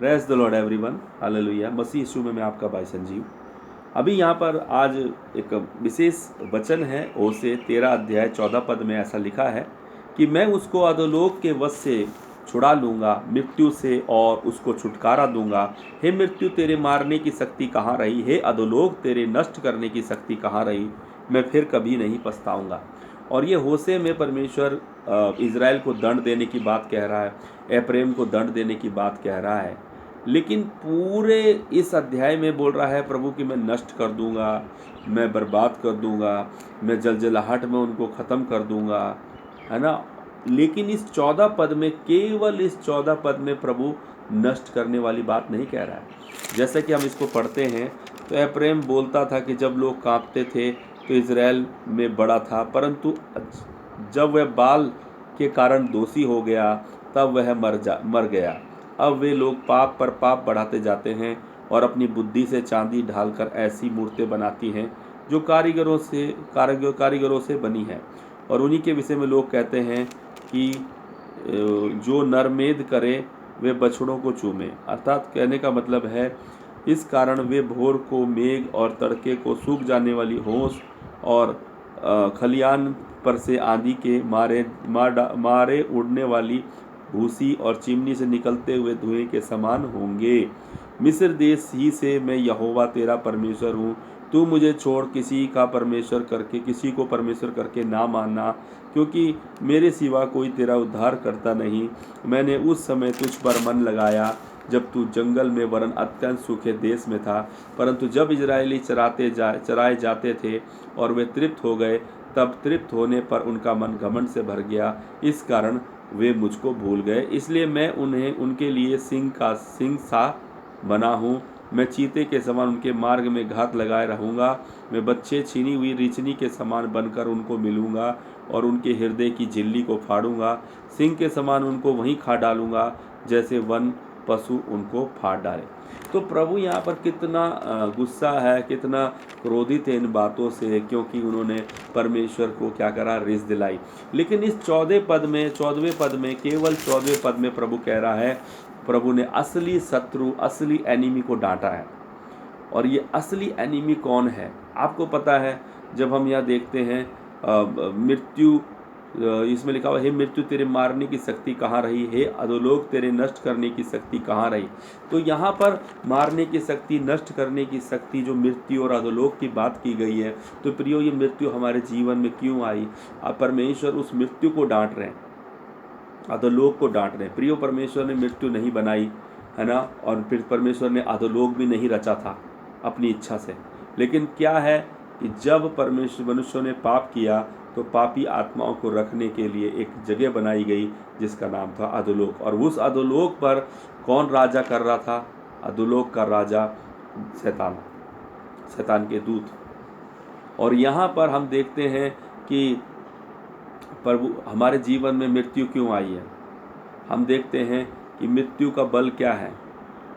Praise the lord everyone, hallelujah. मसीह यीशु में मैं आपका भाई संजीव। अभी यहाँ पर आज एक विशेष वचन है। ओसे 13 अध्याय 14 पद में ऐसा लिखा है कि मैं उसको अधोलोक के वश से छुड़ा लूँगा, मृत्यु से, और उसको छुटकारा दूंगा। हे मृत्यु, तेरे मारने की शक्ति कहाँ रही? हे अधोलोक, तेरे नष्ट करने की शक्ति कहाँ रही? मैं फिर कभी नहीं पछताऊंगा। और ये होशे में परमेश्वर इज़राइल को दंड देने की बात कह रहा है, एप्रैम को दंड देने की बात कह रहा है। लेकिन पूरे इस अध्याय में बोल रहा है प्रभु कि मैं नष्ट कर दूंगा, मैं बर्बाद कर दूंगा, मैं जलजलाहट में उनको ख़त्म कर दूंगा, है ना। लेकिन इस 14 पद में, केवल इस 14 पद में प्रभु नष्ट करने वाली बात नहीं कह रहा है। जैसे कि हम इसको पढ़ते हैं तो एप्रैम बोलता था कि जब लोग कांपते थे तो इज़राइल में बड़ा था, परंतु जब वह बाल के कारण दोषी हो गया तब वह मर गया। अब वे लोग पाप पर पाप बढ़ाते जाते हैं और अपनी बुद्धि से चांदी ढालकर ऐसी मूर्तें बनाती हैं जो कारीगरों से बनी है। और उन्हीं के विषय में लोग कहते हैं कि जो नरमेद करे वे बछड़ों को चूमे। अर्थात कहने का मतलब है, इस कारण वे भोर को मेघ और तड़के को सूख जाने वाली होंस और खलियान पर से आंधी के मारे उड़ने वाली भूसी और चिमनी से निकलते हुए धुएं के समान होंगे। मिस्र देश ही से मैं यहोवा तेरा परमेश्वर हूँ। तू मुझे छोड़ किसी को परमेश्वर करके ना मानना, क्योंकि मेरे सिवा कोई तेरा उद्धार करता नहीं। मैंने उस समय तुझ पर मन लगाया जब तू जंगल में वरन अत्यंत सूखे देश में था। परंतु जब इजरायली चराए जाते थे और वे तृप्त हो गए, तब तृप्त होने पर उनका मन घमंड से भर गया, इस कारण वे मुझको भूल गए। इसलिए मैं उन्हें उनके लिए सिंह सा बना हूँ। मैं चीते के समान उनके मार्ग में घात लगाए रहूँगा। मैं बच्चे छीनी हुई रीछनी के समान बनकर उनको मिलूँगा और उनके हृदय की झिल्ली को फाड़ूंगा। सिंह के समान उनको वहीं खा डालूंगा जैसे वन पशु उनको फाड़ डाले। तो प्रभु यहाँ पर कितना गुस्सा है, कितना क्रोधित है इन बातों से, क्योंकि उन्होंने परमेश्वर को क्या करा, रिस दिलाई। लेकिन इस 14वें पद में केवल 14वें पद में प्रभु कह रहा है, प्रभु ने असली शत्रु, असली एनिमी को डांटा है। और ये असली एनिमी कौन है आपको पता है? जब हम यहाँ देखते हैं मृत्यु, इसमें लिखा हुआ, हे मृत्यु, तेरे मारने की शक्ति कहाँ रही? हे अधोलोक, तेरे नष्ट करने की शक्ति कहाँ रही? तो यहाँ पर मारने की शक्ति, नष्ट करने की शक्ति, जो मृत्यु और अधोलोक की बात की गई है। तो प्रियो, ये मृत्यु हमारे जीवन में क्यों आई? अब परमेश्वर उस मृत्यु को डांट रहे हैं, अधोलोक को डांट रहे हैं। प्रियो, परमेश्वर ने मृत्यु नहीं बनाई, है ना, और फिर परमेश्वर ने अधोलोक भी नहीं रचा था अपनी इच्छा से। लेकिन क्या है कि जब मनुष्यों ने पाप किया तो पापी आत्माओं को रखने के लिए एक जगह बनाई गई जिसका नाम था अधोलोक। और उस अधोलोक पर कौन राजा कर रहा था? अधोलोक का राजा शैतान के दूत। और यहाँ पर हम देखते हैं कि प्रभु, हमारे जीवन में मृत्यु क्यों आई है? हम देखते हैं कि मृत्यु का बल क्या है।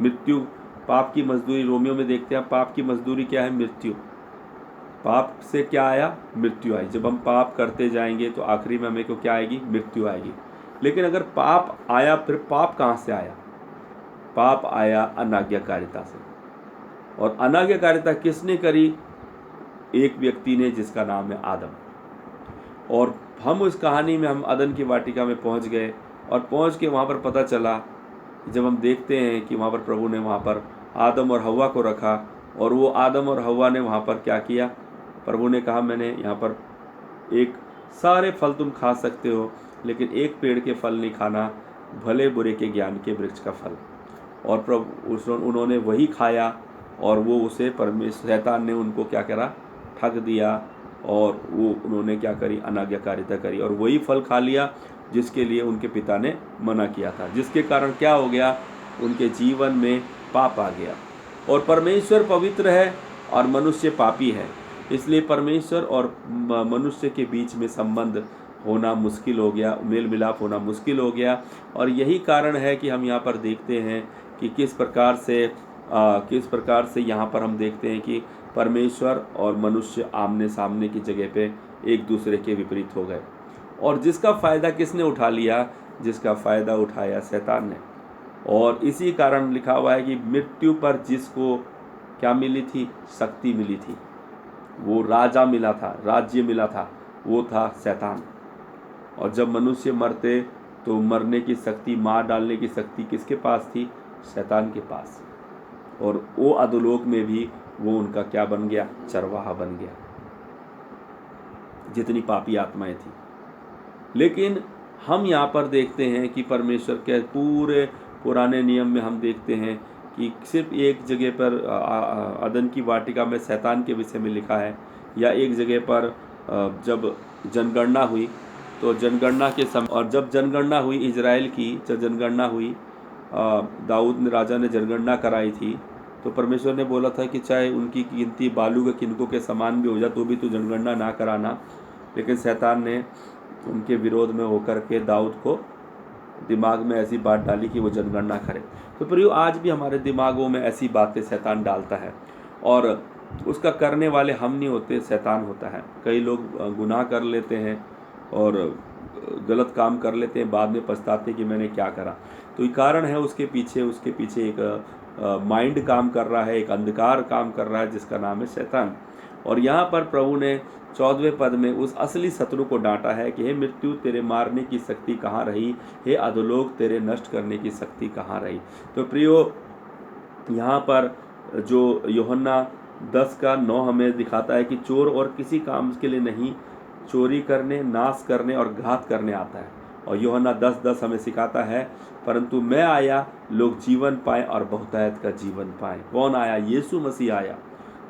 मृत्यु पाप की मजदूरी, रोमियो में देखते हैं पाप की मजदूरी क्या है? मृत्यु। पाप से क्या आया? मृत्यु आई। जब हम पाप करते जाएंगे तो आखिरी में हमें को क्या आएगी? मृत्यु आएगी। लेकिन अगर पाप आया, फिर पाप कहाँ से आया? पाप आया अनाज्ञाकारिता से। और अनाज्ञाकारिता किसने करी? एक व्यक्ति ने, जिसका नाम है आदम। और हम उस कहानी में, हम अदन की वाटिका में पहुंच गए, और पहुंच के वहाँ पर पता चला, जब हम देखते हैं कि वहाँ पर प्रभु ने वहाँ पर आदम और हव्वा को रखा, और वो आदम और हव्वा ने वहाँ पर क्या किया? प्रभु ने कहा, मैंने यहाँ पर एक, सारे फल तुम खा सकते हो, लेकिन एक पेड़ के फल नहीं खाना, भले बुरे के ज्ञान के वृक्ष का फल। और प्रभु उन्होंने वही खाया, और वो उसे शैतान ने उनको क्या करा? ठग दिया, और वो उन्होंने क्या करी? अनाज्ञाकारिता करी, और वही फल खा लिया जिसके लिए उनके पिता ने मना किया था। जिसके कारण क्या हो गया? उनके जीवन में पाप आ गया। और परमेश्वर पवित्र है और मनुष्य पापी है, इसलिए परमेश्वर और मनुष्य के बीच में संबंध होना मुश्किल हो गया, मेल मिलाप होना मुश्किल हो गया। और यही कारण है कि हम यहाँ पर देखते हैं कि किस प्रकार से यहाँ पर हम देखते हैं कि परमेश्वर और मनुष्य आमने सामने की जगह पे एक दूसरे के विपरीत हो गए। और जिसका फ़ायदा किसने उठा लिया? जिसका फ़ायदा उठाया शैतान ने। और इसी कारण लिखा हुआ है कि मृत्यु पर जिसको क्या मिली थी, शक्ति मिली थी, वो राजा मिला था, राज्य मिला था, वो था शैतान। और जब मनुष्य मरते तो मरने की शक्ति, मार डालने की शक्ति किसके पास थी? शैतान के पास। और वो अधोलोक में भी वो उनका क्या बन गया? चरवाहा बन गया, जितनी पापी आत्माएं थी। लेकिन हम यहाँ पर देखते हैं कि परमेश्वर के पूरे पुराने नियम में हम देखते हैं कि सिर्फ एक जगह पर अदन की वाटिका में शैतान के विषय में लिखा है, या एक जगह पर जब जनगणना हुई तो जनगणना के समय, और जब जनगणना हुई इजराइल की, जब जनगणना हुई, दाऊद राजा ने जनगणना कराई थी, तो परमेश्वर ने बोला था कि चाहे उनकी गिनती बालू के किनकों के समान भी हो जाए तो भी तू जनगणना ना कराना। लेकिन शैतान ने उनके विरोध में होकर के दाऊद को दिमाग में ऐसी बात डाली कि वो जनगणना करे। तो प्रियो, आज भी हमारे दिमागों में ऐसी बातें शैतान डालता है, और उसका करने वाले हम नहीं होते, शैतान होता है। कई लोग गुनाह कर लेते हैं और गलत काम कर लेते हैं, बाद में पछताते हैं कि मैंने क्या करा। तो ये कारण है उसके पीछे एक माइंड काम कर रहा है, एक अंधकार काम कर रहा है, जिसका नाम है शैतान। और यहाँ पर प्रभु ने 14वें पद में उस असली शत्रु को डांटा है कि हे मृत्यु, तेरे मारने की शक्ति कहाँ रही? हे अधोलोक, तेरे नष्ट करने की शक्ति कहाँ रही? तो प्रियो, यहाँ पर जो यूहन्ना 10:9 हमें दिखाता है कि चोर और किसी काम के लिए नहीं, चोरी करने, नाश करने और घात करने आता है। और यूहन्ना 10:10 हमें सिखाता है, परंतु मैं आया लोग जीवन पाए और बहुतायत का जीवन पाए। कौन आया? यीशु मसीह आया।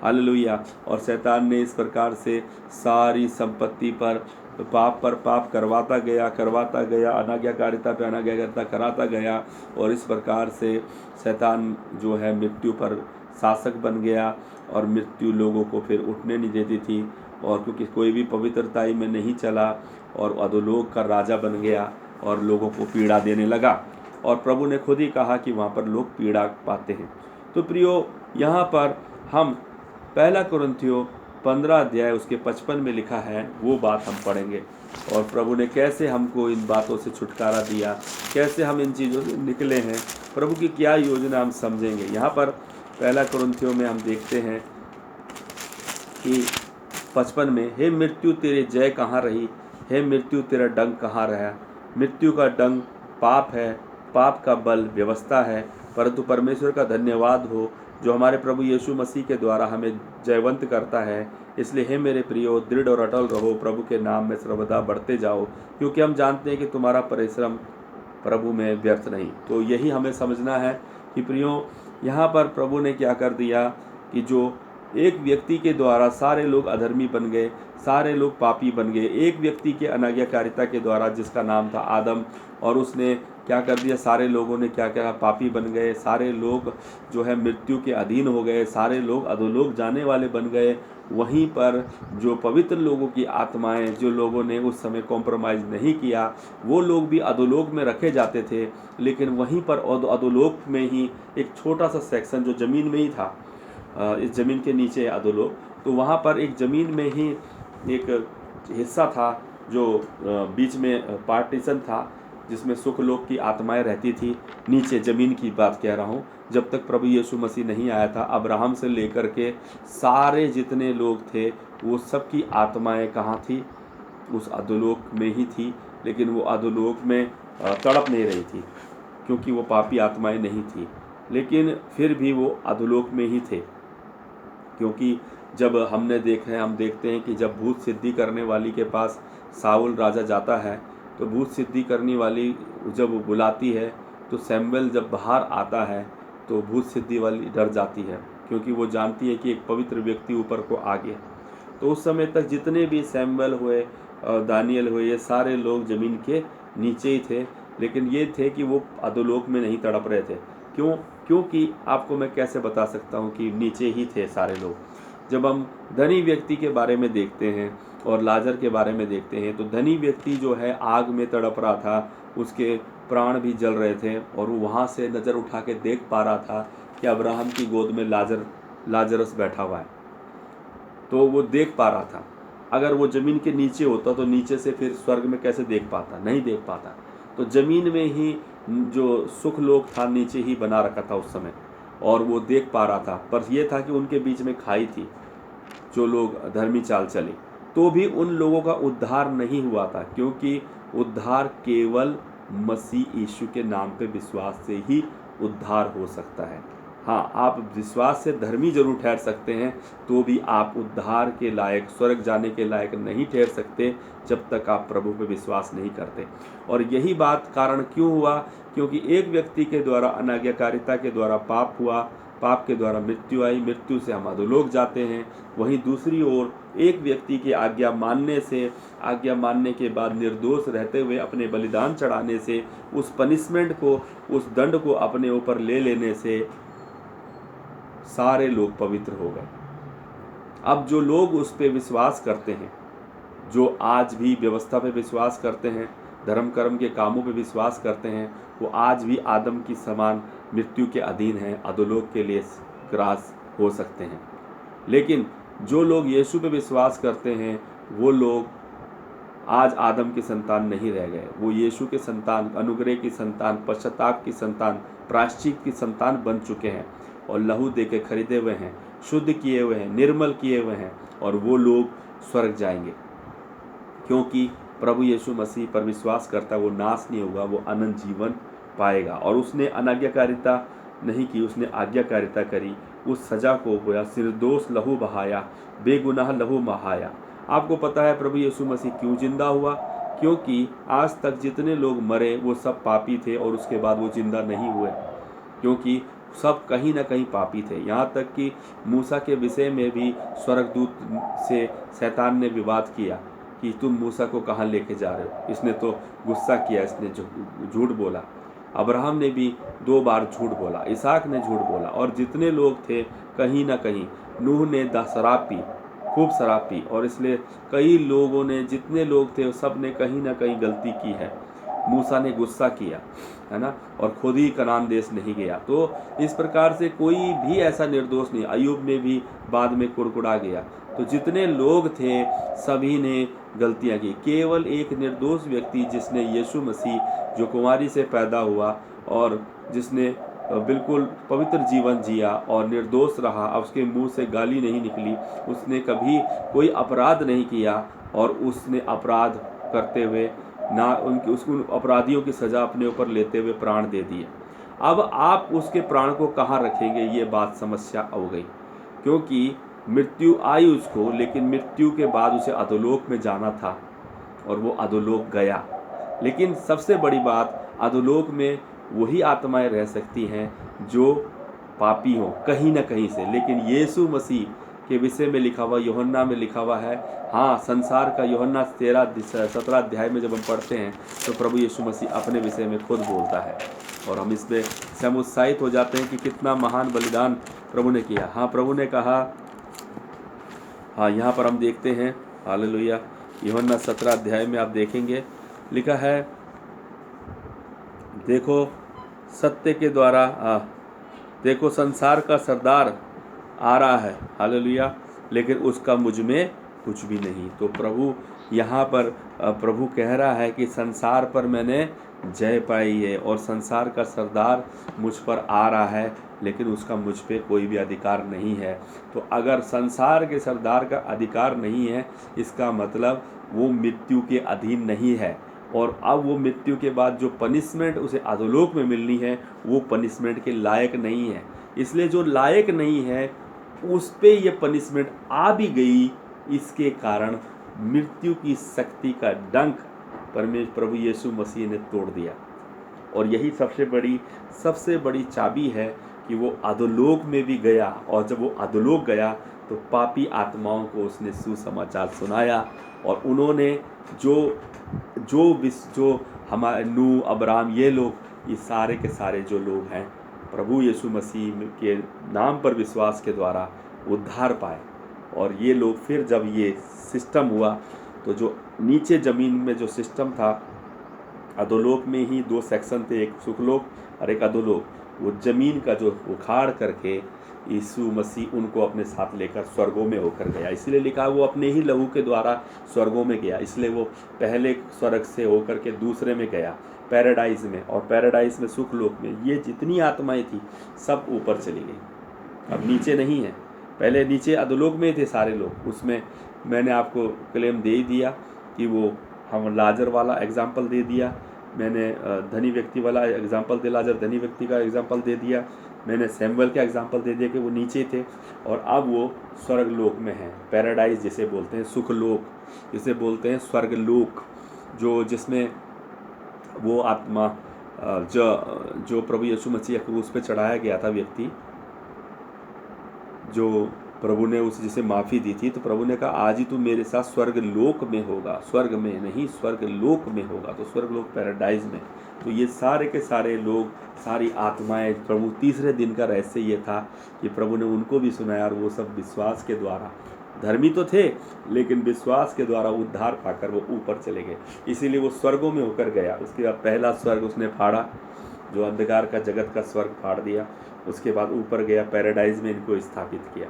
हालेलुया। और शैतान ने इस प्रकार से सारी संपत्ति पर पाप करवाता गया, अनाज्ञाकारिता पे अनाज्ञाकारिता कराता गया, और इस प्रकार से शैतान जो है मृत्यु पर शासक बन गया, और मृत्यु लोगों को फिर उठने नहीं देती थी, और क्योंकि कोई भी पवित्रताई में नहीं चला, और अधोलोक का राजा बन गया और लोगों को पीड़ा देने लगा। और प्रभु ने खुद ही कहा कि वहाँ पर लोग पीड़ा पाते हैं। तो प्रियो, यहाँ पर हम 1 कुरिन्थियों 15 अध्याय उसके 55 में लिखा है, वो बात हम पढ़ेंगे, और प्रभु ने कैसे हमको इन बातों से छुटकारा दिया, कैसे हम इन चीज़ों से निकले हैं, प्रभु की क्या योजना हम समझेंगे। यहाँ पर 1 कुरिन्थियों में हम देखते हैं कि 55 में, हे मृत्यु, तेरे जय कहाँ रही? हे मृत्यु, तेरा डंक कहाँ रहा? मृत्यु का डंक पाप है, पाप का बल व्यवस्था है, परंतु परमेश्वर का धन्यवाद हो जो हमारे प्रभु यीशु मसीह के द्वारा हमें जयवंत करता है। इसलिए हे मेरे प्रियो, दृढ़ और अटल रहो, प्रभु के नाम में सर्वदा बढ़ते जाओ, क्योंकि हम जानते हैं कि तुम्हारा परिश्रम प्रभु में व्यर्थ नहीं। तो यही हमें समझना है कि प्रियो, यहाँ पर प्रभु ने क्या कर दिया कि जो एक व्यक्ति के द्वारा सारे लोग अधर्मी बन गए, सारे लोग पापी बन गए, एक व्यक्ति के अनाज्ञाकारिता के द्वारा जिसका नाम था आदम, और उसने क्या कर दिया, सारे लोगों ने क्या किया, पापी बन गए, सारे लोग जो है मृत्यु के अधीन हो गए, सारे लोग अधोलोक जाने वाले बन गए। वहीं पर जो पवित्र लोगों की आत्माएं, जो लोगों ने उस समय कॉम्प्रोमाइज़ नहीं किया, वो लोग भी अधोलोक में रखे जाते थे। लेकिन वहीं पर अधोलोक में ही एक छोटा सा सेक्शन जो ज़मीन में ही था, इस ज़मीन के नीचे अधोलोक, तो वहाँ पर एक ज़मीन में ही एक हिस्सा था जो बीच में पार्टीशन था, जिसमें सुखलोक की आत्माएं रहती थी। नीचे ज़मीन की बात कह रहा हूँ, जब तक प्रभु यीशु मसीह नहीं आया था, अब्राहम से लेकर के सारे जितने लोग थे, वो सब की आत्माएं कहाँ थी? उस अधोलोक में ही थी। लेकिन वो अधोलोक में तड़प नहीं रही थी, क्योंकि वो पापी आत्माएं नहीं थी, लेकिन फिर भी वो अधोलोक में ही थे। क्योंकि जब हम देखते हैं कि जब भूत सिद्धि करने वाली के पास साउल राजा जाता है, तो भूत सिद्धि करने वाली जब वो बुलाती है, तो सैमुएल जब बाहर आता है तो भूत सिद्धि वाली डर जाती है, क्योंकि वो जानती है कि एक पवित्र व्यक्ति ऊपर को आ गया। तो उस समय तक जितने भी सैमुएल हुए, दानियल हुए, ये सारे लोग ज़मीन के नीचे ही थे, लेकिन ये थे कि वो अधोलोक में नहीं तड़प रहे थे। क्यों? क्योंकि आपको मैं कैसे बता सकता हूँ कि नीचे ही थे सारे लोग। जब हम धनी व्यक्ति के बारे में देखते हैं और लाजर के बारे में देखते हैं, तो धनी व्यक्ति जो है आग में तड़प रहा था, उसके प्राण भी जल रहे थे, और वो वहाँ से नज़र उठा के देख पा रहा था कि अब्राहम की गोद में लाजरस बैठा हुआ है, तो वो देख पा रहा था। अगर वो ज़मीन के नीचे होता तो नीचे से फिर स्वर्ग में कैसे देख पाता? नहीं देख पाता। तो ज़मीन में ही जो सुख लोक था नीचे ही बना रखा था उस समय, और वो देख पा रहा था, पर यह था कि उनके बीच में खाई थी जो लोग धर्मी चाल चले, तो भी उन लोगों का उद्धार नहीं हुआ था, क्योंकि उद्धार केवल मसीह यीशु के नाम पे विश्वास से ही उद्धार हो सकता है। हाँ, आप विश्वास से धर्मी जरूर ठहर सकते हैं, तो भी आप उद्धार के लायक, स्वर्ग जाने के लायक नहीं ठहर सकते जब तक आप प्रभु पे विश्वास नहीं करते। और यही बात कारण क्यों हुआ? क्योंकि एक व्यक्ति के द्वारा, अनाज्ञाकारिता के द्वारा पाप हुआ, पाप के द्वारा मृत्यु आई, मृत्यु से हम अधोलोक जाते हैं। वहीं दूसरी ओर एक व्यक्ति की आज्ञा मानने से, आज्ञा मानने के बाद निर्दोष रहते हुए अपने बलिदान चढ़ाने से, उस पनिशमेंट को, उस दंड को अपने ऊपर ले लेने से सारे लोग पवित्र हो गए। अब जो लोग उस पे विश्वास करते हैं, जो आज भी व्यवस्था पे विश्वास करते हैं, धर्म कर्म के कामों पे विश्वास करते हैं, वो आज भी आदम की समान मृत्यु के अधीन हैं, अधोलोक के लिए ग्रास हो सकते हैं। लेकिन जो लोग यीशु पे विश्वास करते हैं, वो लोग आज आदम की संतान नहीं रह गए, वो यीशु के संतान, अनुग्रह की संतान, पश्चाताप की संतान, प्रायश्चित की संतान बन चुके हैं और लहू दे के खरीदे हुए हैं, शुद्ध किए हुए हैं, निर्मल किए हुए हैं, और वो लोग स्वर्ग जाएंगे। क्योंकि प्रभु यीशु मसीह पर विश्वास करता है, वो नाश नहीं होगा, वो अनंत जीवन पाएगा। और उसने अनाज्ञाकारिता नहीं की, उसने आज्ञाकारिता करी, उस सजा को होया, निर्दोष लहू बहाया, बेगुनाह लहू बहाया। आपको पता है प्रभु यीशु मसीह क्यों जिंदा हुआ? क्योंकि आज तक जितने लोग मरे वो सब पापी थे, और उसके बाद वो जिंदा नहीं हुए, क्योंकि सब कहीं ना कहीं पापी थे। यहाँ तक कि मूसा के विषय में भी स्वर्गदूत से शैतान ने विवाद किया कि तुम मूसा को कहाँ लेके जा रहे हो। इसने तो गुस्सा किया, इसने झूठ बोला। अब्राहम ने भी 2 बार झूठ बोला, इसहाक ने झूठ बोला, और जितने लोग थे कहीं ना कहीं, नूह ने शराब पी, खूब शराब पी, और इसलिए कई लोगों ने, जितने लोग थे सब ने कहीं ना कहीं गलती की है। मूसा ने गुस्सा किया, है ना, और खुद ही कनान देश नहीं गया। तो इस प्रकार से कोई भी ऐसा निर्दोष नहीं। अय्यूब ने भी बाद में कुड़कुड़ा गया। तो जितने लोग थे सभी ने गलतियां की। केवल एक निर्दोष व्यक्ति, जिसने यीशु मसीह, जो कुंवारी से पैदा हुआ और जिसने बिल्कुल पवित्र जीवन जिया और निर्दोष रहा, अब उसके मुंह से गाली नहीं निकली, उसने कभी कोई अपराध नहीं किया, और उसने अपराध करते हुए ना उन अपराधियों की सज़ा अपने ऊपर लेते हुए प्राण दे दिए। अब आप उसके प्राण को कहाँ रखेंगे, ये बात समस्या हो गई। क्योंकि मृत्यु आई उसको, लेकिन मृत्यु के बाद उसे अधोलोक में जाना था, और वो अधोलोक गया। लेकिन सबसे बड़ी बात, अधोलोक में वही आत्माएं रह सकती हैं जो पापी हों कहीं ना कहीं से। लेकिन यीशु मसीह के विषय में लिखा हुआ, यूहन्ना में लिखा हुआ है, हाँ, संसार का, यूहन्ना 17 अध्याय में जब हम पढ़ते हैं तो प्रभु यीशु मसीह अपने विषय में खुद बोलता है, और हम इसमें से हम उत्साहित हो जाते हैं कि कितना महान बलिदान प्रभु ने किया। हाँ, प्रभु ने कहा, हाँ, यहाँ पर हम देखते हैं, हालेलुया, यूहन्ना 17 अध्याय में आप देखेंगे, लिखा है, देखो सत्य के द्वारा, देखो संसार का सरदार आ रहा है, हालेलुया, लेकिन उसका मुझ में कुछ भी नहीं। तो प्रभु यहाँ पर प्रभु कह रहा है कि संसार पर मैंने जय पाई है, और संसार का सरदार मुझ पर आ रहा है, लेकिन उसका मुझ पे कोई भी अधिकार नहीं है। तो अगर संसार के सरदार का अधिकार नहीं है, इसका मतलब वो मृत्यु के अधीन नहीं है, और अब वो मृत्यु के बाद जो पनिशमेंट उसे अधोलोक में मिलनी है, वो पनिशमेंट के लायक नहीं है। इसलिए जो लायक नहीं है उस पे ये पनिशमेंट आ भी गई, इसके कारण मृत्यु की शक्ति का डंक प्रभु यीशु मसीह ने तोड़ दिया। और यही सबसे बड़ी चाबी है कि वो अधोलोक में भी गया, और जब वो अधोलोक गया तो पापी आत्माओं को उसने सुसमाचार सुनाया, और उन्होंने जो हमारे नूह, अब्राहम, ये लोग, ये सारे के सारे जो लोग हैं, प्रभु यीशु मसीह के नाम पर विश्वास के द्वारा उद्धार पाए। और ये लोग फिर जब ये सिस्टम हुआ, तो जो नीचे ज़मीन में जो सिस्टम था, अधोलोक में ही 2 सेक्शन थे, एक सुखलोक और एक अधोलोक। वो ज़मीन का जो उखाड़ करके यीशु मसीह उनको अपने साथ लेकर स्वर्गों में होकर गया। इसलिए लिखा, वो अपने ही लहू के द्वारा स्वर्गों में गया, इसलिए वो पहले स्वर्ग से होकर के दूसरे में गया। पैराडाइज में, और पैराडाइज में सुख लोक में ये जितनी आत्माएं थी सब ऊपर चली गई, अब नीचे नहीं है। पहले नीचे अधोलोक में थे सारे लोग, उसमें मैंने आपको क्लेम दे ही दिया कि वो हम लाजर वाला एग्जाम्पल दे दिया, मैंने धनी व्यक्ति वाला एग्जाम्पल दे, लाजर धनी व्यक्ति का एग्जाम्पल दे दिया, मैंने सैमुअल का एग्जाम्पल दे दिया कि वो नीचे थे और अब वो स्वर्ग लोक में हैं। पैराडाइज जिसे बोलते हैं, सुख लोक जिसे बोलते हैं, स्वर्ग लोक, जो जिसमें वो आत्मा जो प्रभु यीशु मसीह क्रूस पे चढ़ाया गया था व्यक्ति, जो प्रभु ने उस जिसे माफ़ी दी थी, तो प्रभु ने कहा आज ही तू मेरे साथ स्वर्ग लोक में होगा, स्वर्ग में नहीं स्वर्ग लोक में होगा, तो स्वर्ग लोक पैराडाइज में। तो ये सारे के सारे लोग, सारी आत्माएं, प्रभु तीसरे दिन का रहस्य ये था कि प्रभु ने उनको भी सुनाया और वो सब विश्वास के द्वारा, धर्मी तो थे लेकिन विश्वास के द्वारा उद्धार पाकर वो ऊपर चले गए, इसीलिए वो स्वर्गों में होकर गया। उसके बाद पहला स्वर्ग उसने फाड़ा, जो अंधकार का जगत का स्वर्ग फाड़ दिया, उसके बाद ऊपर गया पैराडाइज में इनको स्थापित किया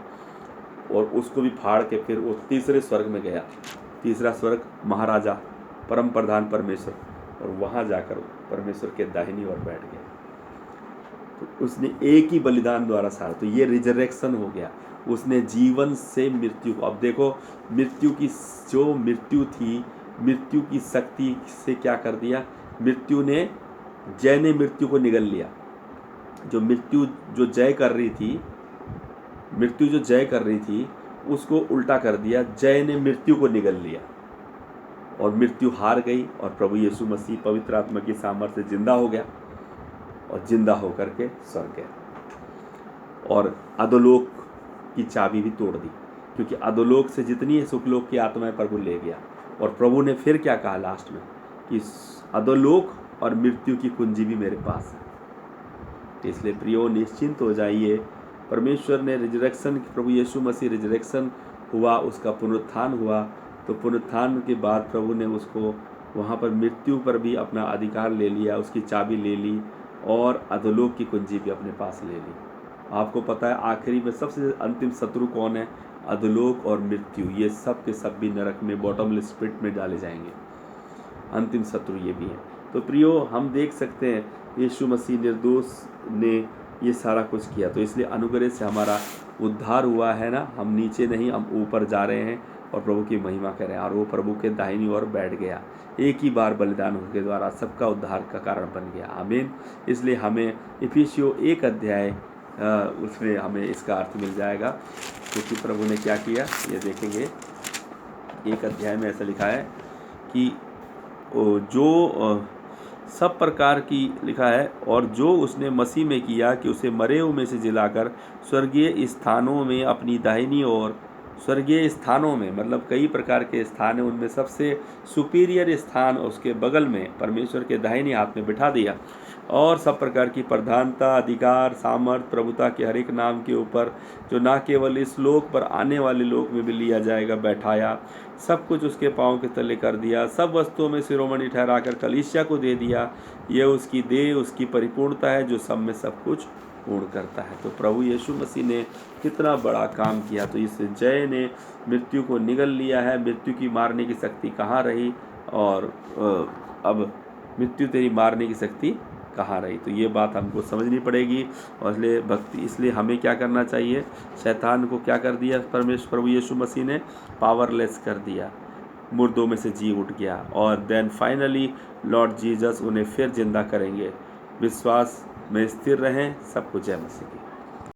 और उसको भी फाड़ के फिर वो तीसरे स्वर्ग में गया। तीसरा स्वर्ग महाराजा परम प्रधान परमेश्वर, और वहाँ जाकर परमेश्वर के दाहिनी ओर बैठ गया। तो उसने एक ही बलिदान द्वारा सारा, तो ये रिजरेक्शन हो गया, उसने जीवन से मृत्यु को, अब देखो मृत्यु की जो मृत्यु थी, मृत्यु की शक्ति से क्या कर दिया, मृत्यु ने, जय ने मृत्यु को निगल लिया। जो मृत्यु जो जय कर रही थी, मृत्यु जो जय कर रही थी उसको उल्टा कर दिया, जय ने मृत्यु को निगल लिया और मृत्यु हार गई और प्रभु यीशु मसीह पवित्र आत्मा की सामर्थ्य से जिंदा हो गया और जिंदा होकर के स्वर्ग गया और अधोलोक की चाबी भी तोड़ दी, क्योंकि अधोलोक से जितनी सुखलोक की आत्माएं प्रभु ले गया। और प्रभु ने फिर क्या कहा लास्ट में कि अधोलोक और मृत्यु की कुंजी भी मेरे पास है। इसलिए प्रियो निश्चिंत हो जाइए, परमेश्वर ने रिजरेक्शन, प्रभु यीशु मसीह रिजरेक्शन हुआ, उसका पुनरुत्थान हुआ, तो पुनरुत्थान के बाद प्रभु ने उसको वहाँ पर मृत्यु पर भी अपना अधिकार ले लिया, उसकी चाबी ले ली और अधोलोक की कुंजी भी अपने पास ले ली। आपको पता है आखिरी में सबसे अंतिम शत्रु कौन है, अधोलोक और मृत्यु, ये सब के सब भी नरक में, बॉटमलेस पिट में डाले जाएंगे, अंतिम शत्रु ये भी है। तो प्रियो हम देख सकते हैं यीशु मसीह निर्दोष ने ये सारा कुछ किया, तो इसलिए अनुग्रह से हमारा उद्धार हुआ है ना, हम नीचे नहीं, हम ऊपर जा रहे हैं और प्रभु की महिमा करें। और वो प्रभु के दाहिनी ओर बैठ गया, एक ही बार बलिदान होने के द्वारा सबका उद्धार का कारण बन गया। आमीन। इसलिए हमें इफिसियों 1 अध्याय उसमें हमें इसका अर्थ मिल जाएगा, क्योंकि प्रभु ने क्या किया ये देखेंगे। 1 अध्याय में ऐसा लिखा है कि जो सब प्रकार की लिखा है, और जो उसने मसीह में किया कि उसे मरे हुए में से जिलाकर स्वर्गीय स्थानों में अपनी दाहिनी ओर, स्वर्गीय स्थानों में मतलब कई प्रकार के स्थान हैं, उनमें सबसे सुपीरियर स्थान उसके बगल में परमेश्वर के दाहिनी हाथ में बिठा दिया, और सब प्रकार की प्रधानता, अधिकार, सामर्थ, प्रभुता के हर एक नाम के ऊपर, जो ना केवल इस लोक पर आने वाले लोक में भी लिया जाएगा, बैठाया। सब कुछ उसके पाँव के तले कर दिया, सब वस्तुओं में शिरोमणि ठहराकर कलीसिया को दे दिया। यह उसकी देह, उसकी परिपूर्णता है, जो सब में सब कुछ पूर्ण करता है। तो प्रभु यीशु मसीह ने कितना बड़ा काम किया। तो इस जय ने मृत्यु को निगल लिया है, मृत्यु की मारने की शक्ति कहाँ रही, और अब मृत्यु तेरी मारने की शक्ति कहाँ रही। तो ये बात हमको समझनी पड़ेगी। और इसलिए भक्ति, इसलिए हमें क्या करना चाहिए, शैतान को क्या कर दिया परमेश्वर प्रभु यीशु मसीह ने, पावरलेस कर दिया, मुर्दों में से जी उठ गया, और देन फाइनली लॉर्ड जीसस उन्हें फिर जिंदा करेंगे। विश्वास में स्थिर रहें। सबको जय मसीह की।